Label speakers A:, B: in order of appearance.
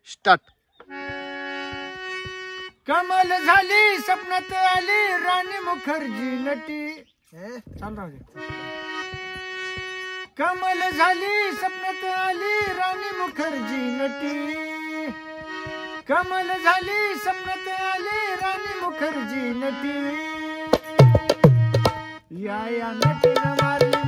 A: Start.
B: Kamal झाली स्वप्नात आली राणी मुखर्जी नटी. चाल राहू दे. कमल झाली स्वप्नात आली राणी मुखर्जी नटी. कमल झाली स्वप्नात आली राणी मुखर्जी नटी. या नटीनं मारली